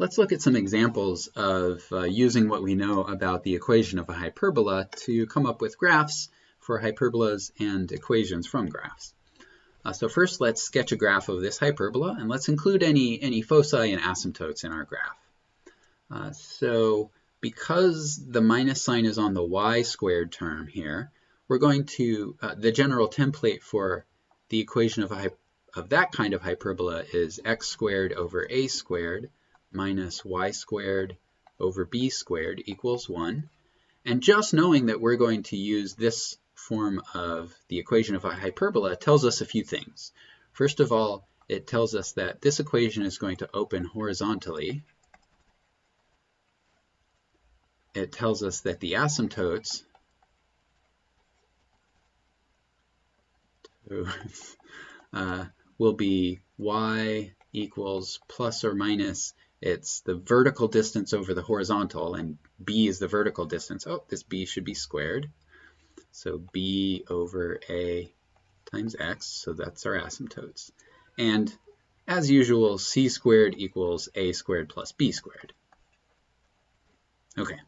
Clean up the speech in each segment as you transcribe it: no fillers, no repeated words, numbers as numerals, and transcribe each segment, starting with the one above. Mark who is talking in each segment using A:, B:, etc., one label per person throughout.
A: let's look at some examples of using what we know about the equation of a hyperbola to come up with graphs for hyperbolas and equations from graphs. So first, let's sketch a graph of this hyperbola, and let's include any foci and asymptotes in our graph. So because the minus sign is on the y squared term here, we're going to, the general template for the equation of that kind of hyperbola is x squared over a squared minus y squared over b squared equals 1. And just knowing that we're going to use this form of the equation of a hyperbola tells us a few things. First of all, it tells us that this equation is going to open horizontally. It tells us that the asymptotes will be y equals plus or minus, it's the vertical distance over the horizontal, and b is the vertical distance. Oh, this b should be squared. So b over a times x, so that's our asymptotes. And as usual, c squared equals a squared plus b squared. Okay,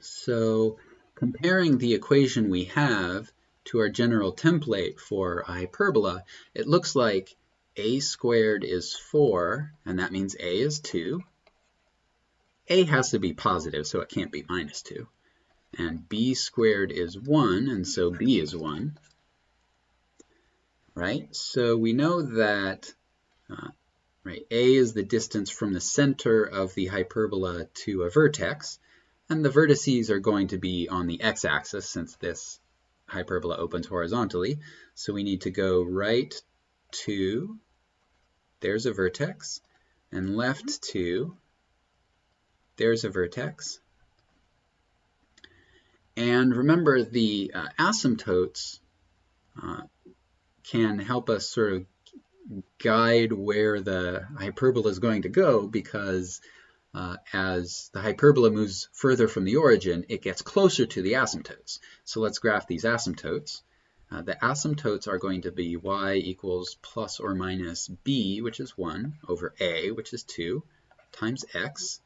A: so comparing the equation we have to our general template for a hyperbola, it looks like a squared is 4, and that means a is 2. A has to be positive, so it can't be minus 2. And b squared is 1, and so b is 1. Right? So we know that right, a is the distance from the center of the hyperbola to a vertex, and the vertices are going to be on the x-axis since this hyperbola opens horizontally. So we need to go right to, there's a vertex, and left to, there's a vertex. And remember, the asymptotes can help us sort of guide where the hyperbola is going to go, because as the hyperbola moves further from the origin, it gets closer to the asymptotes. So let's graph these asymptotes. The asymptotes are going to be y equals plus or minus b, which is 1, over a, which is 2, times x.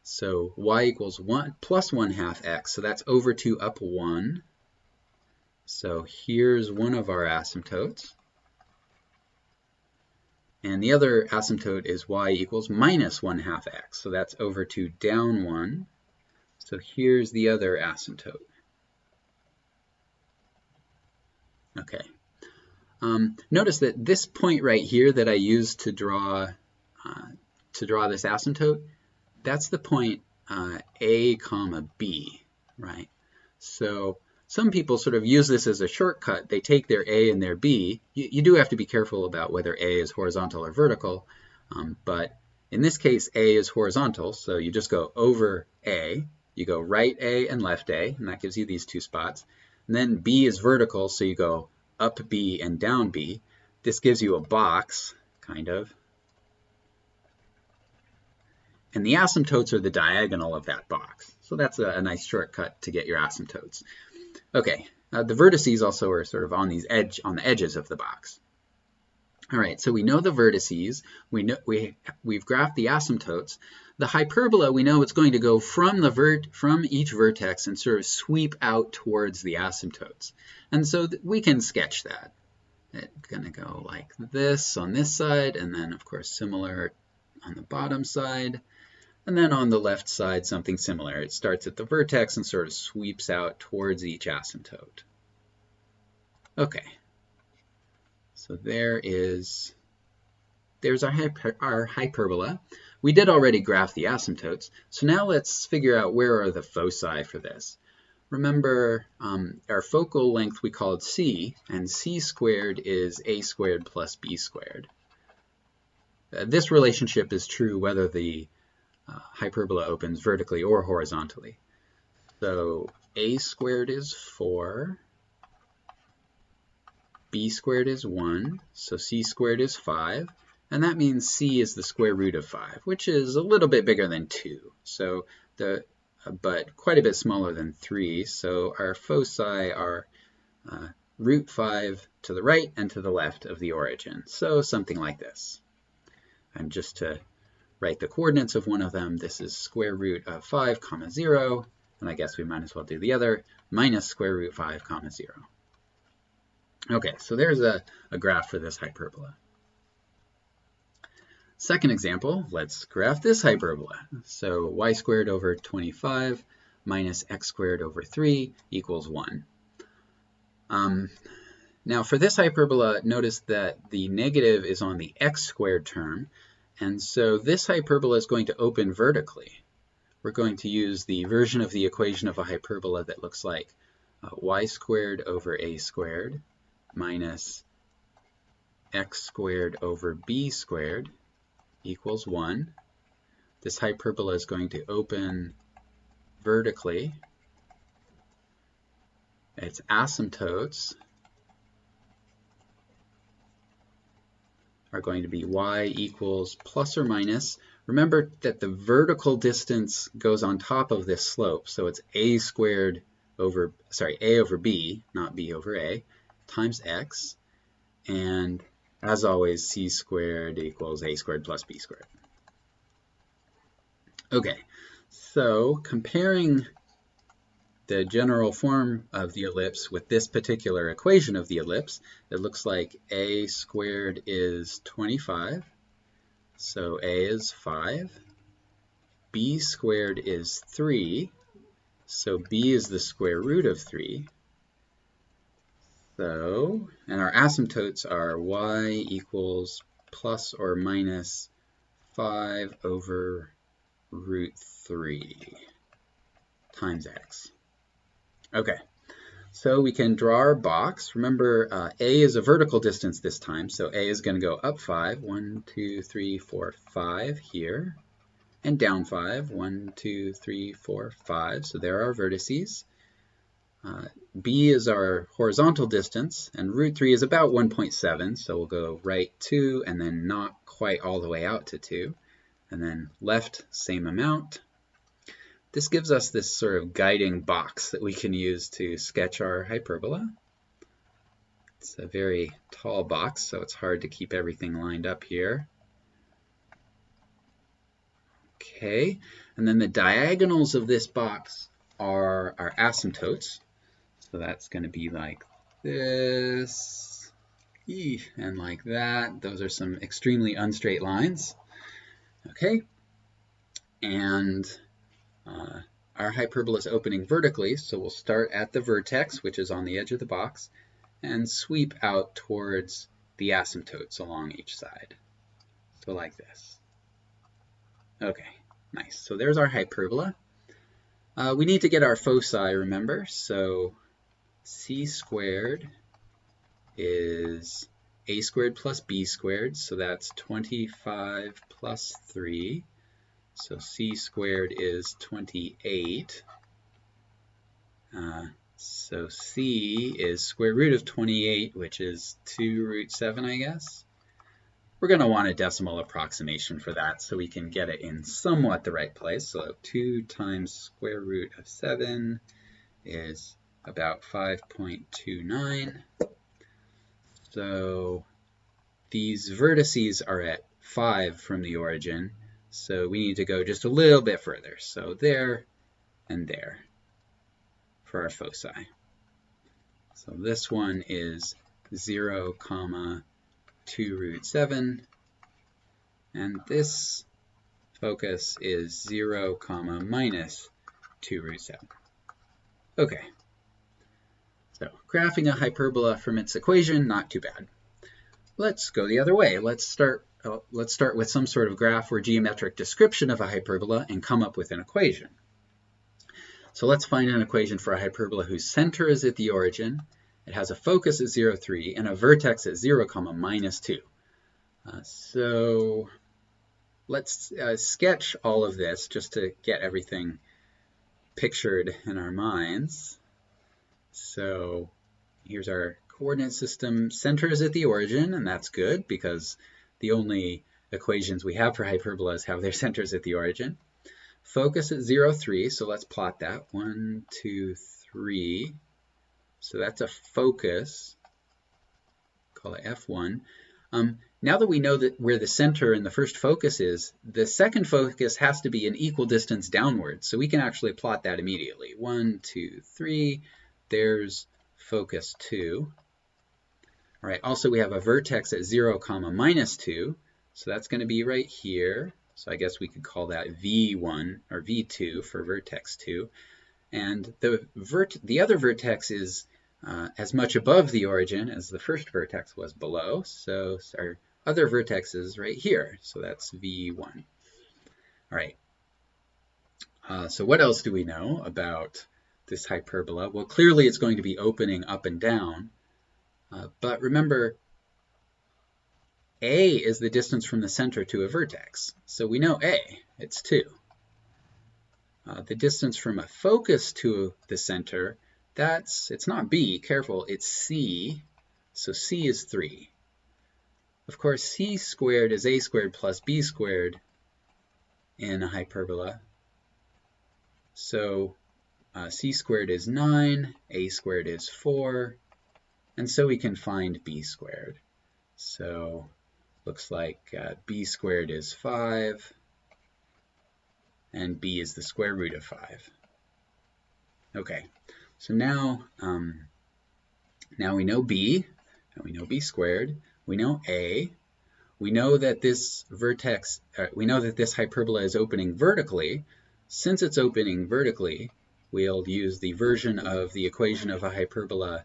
A: So y equals 1 plus 1/2 x, so that's over 2 up 1. So here's one of our asymptotes. And the other asymptote is y equals minus 1/2 x, so that's over 2 down 1. So here's the other asymptote. Okay. Notice that this point right here that I used to draw this asymptote, that's the point a comma b, right? So some people sort of use this as a shortcut. They take their a and their b. You do have to be careful about whether a is horizontal or vertical, but in this case a is horizontal, so you just go over a, you go right a and left a, and that gives you these two spots. And then b is vertical, so you go up b and down b. This gives you a box, kind of. And the asymptotes are the diagonal of that box. So that's a nice shortcut to get your asymptotes. Okay, the vertices also are sort of on the edges of the box. All right, so we know the vertices. We've graphed the asymptotes. The hyperbola, we know it's going to go from each vertex and sort of sweep out towards the asymptotes. And so we can sketch that. It's going to go like this on this side, and then of course similar on the bottom side. And then on the left side, something similar. It starts at the vertex and sort of sweeps out towards each asymptote. Okay. So there's our hyperbola. We did already graph the asymptotes. So now let's figure out where are the foci for this. Remember, our focal length we called c, and c squared is a squared plus b squared. This relationship is true whether the hyperbola opens vertically or horizontally. So a squared is 4, b squared is 1, so c squared is 5, and that means c is the square root of 5, which is a little bit bigger than 2, so but quite a bit smaller than 3, so our foci are root 5 to the right and to the left of the origin, so something like this. And just to write the coordinates of one of them. This is square root of 5, 0, and I guess we might as well do the other, minus square root 5, 0. Okay, so there's a graph for this hyperbola. Second example, let's graph this hyperbola. So y squared over 25 minus x squared over 3 equals 1. Now for this hyperbola, notice that the negative is on the x squared term, and so this hyperbola is going to open vertically. We're going to use the version of the equation of a hyperbola that looks like y squared over a squared minus x squared over b squared equals 1. This hyperbola is going to open vertically. Its asymptotes are going to be y equals plus or minus. Remember that the vertical distance goes on top of this slope, so it's a over b, not b over a, times x, and as always, c squared equals a squared plus b squared. Okay, so comparing the general form of the ellipse with this particular equation of the ellipse, it looks like a squared is 25, so a is 5. B squared is 3, so b is the square root of 3. So, and our asymptotes are y equals plus or minus 5 over root 3 times x. Okay, so we can draw our box. Remember, a is a vertical distance this time, so a is going to go up 5, 1, 2, 3, 4, 5 here, and down 5, 1, 2, 3, 4, 5. So there are our vertices. B is our horizontal distance, and root 3 is about 1.7, so we'll go right 2, and then not quite all the way out to 2, and then left, same amount. This gives us this sort of guiding box that we can use to sketch our hyperbola. It's a very tall box, so it's hard to keep everything lined up here. Okay, and then the diagonals of this box are our asymptotes. So that's going to be like this, and like that. Those are some extremely unstraight lines. Okay, and our hyperbola is opening vertically, so we'll start at the vertex, which is on the edge of the box, and sweep out towards the asymptotes along each side. So like this. Okay, nice. So there's our hyperbola. We need to get our foci, remember, so c squared is a squared plus b squared, so that's 25 plus 3. So c squared is 28. So c is square root of 28, which is 2 root 7, I guess. We're going to want a decimal approximation for that so we can get it in somewhat the right place. So 2 times square root of 7 is about 5.29. So these vertices are at 5 from the origin, so we need to go just a little bit further. So there and there for our foci. So this one is 0, 2 root 7, and this focus is 0, minus 2 root 7. Okay. So graphing a hyperbola from its equation, not too bad. Let's go the other way. Let's start with some sort of graph or geometric description of a hyperbola and come up with an equation. So let's find an equation for a hyperbola whose center is at the origin. It has a focus at 0, 3, and a vertex at 0, minus 2. So let's sketch all of this just to get everything pictured in our minds. So here's our coordinate system. Center is at the origin, and that's good because the only equations we have for hyperbolas have their centers at the origin. Focus at 0, 3, so let's plot that. 1, 2, 3. So that's a focus. Call it F1. now that we know that where the center and the first focus is, the second focus has to be an equal distance downward. So we can actually plot that immediately. 1, 2, 3. There's focus 2. All right, also we have a vertex at 0, -2. So that's going to be right here. So I guess we could call that V1 or V2 for vertex 2. And the other vertex is as much above the origin as the first vertex was below. So our other vertex is right here. So that's V1. All right. So what else do we know about this hyperbola? Well, clearly it's going to be opening up and down. But remember, A is the distance from the center to a vertex. So we know A, it's 2. The distance from a focus to the center, it's not B, careful, it's C. So C is 3. Of course, C squared is A squared plus B squared in a hyperbola. So C squared is 9, A squared is 4, and so we can find B squared. So looks like B squared is 5, and B is the square root of 5. Okay, so now we know B, and we know B squared, we know A, we know that this vertex, we know that this hyperbola is opening vertically. Since it's opening vertically, we'll use the version of the equation of a hyperbola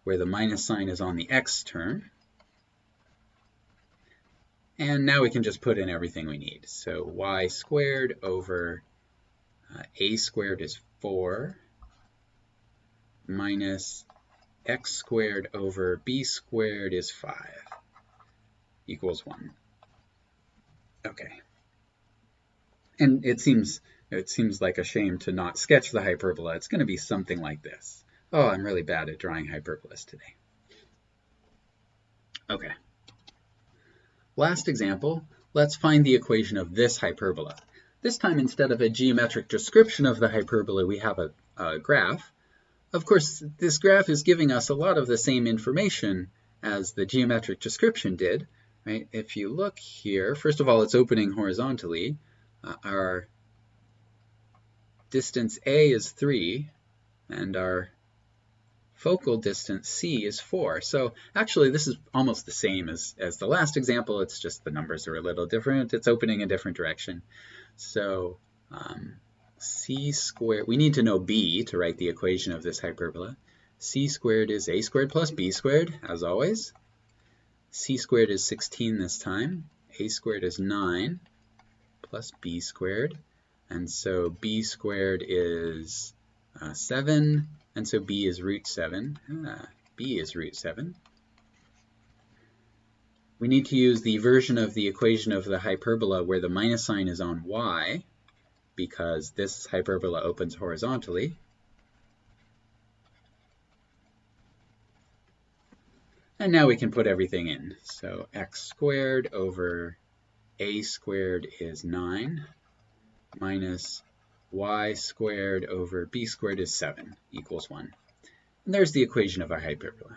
A: where the minus sign is on the x term. And now we can just put in everything we need. So y squared over a squared is 4 minus x squared over b squared is 5 equals 1. Okay. And it seems like a shame to not sketch the hyperbola. It's going to be something like this. Oh, I'm really bad at drawing hyperbolas today. Okay. Last example, let's find the equation of this hyperbola. This time, instead of a geometric description of the hyperbola, we have a graph. Of course, this graph is giving us a lot of the same information as the geometric description did. Right? If you look here, first of all, it's opening horizontally. Our distance A is 3, and our focal distance C is 4. So actually, this is almost the same as the last example. It's just the numbers are a little different. It's opening a different direction. So C squared, we need to know B to write the equation of this hyperbola. C squared is A squared plus B squared, as always. C squared is 16 this time. A squared is 9 plus B squared. And so B squared is 7. And so B is root 7. B is root 7. We need to use the version of the equation of the hyperbola where the minus sign is on y, because this hyperbola opens horizontally. And now we can put everything in. So x squared over a squared is 9 minus y squared over b squared is 7 equals 1. And there's the equation of our hyperbola.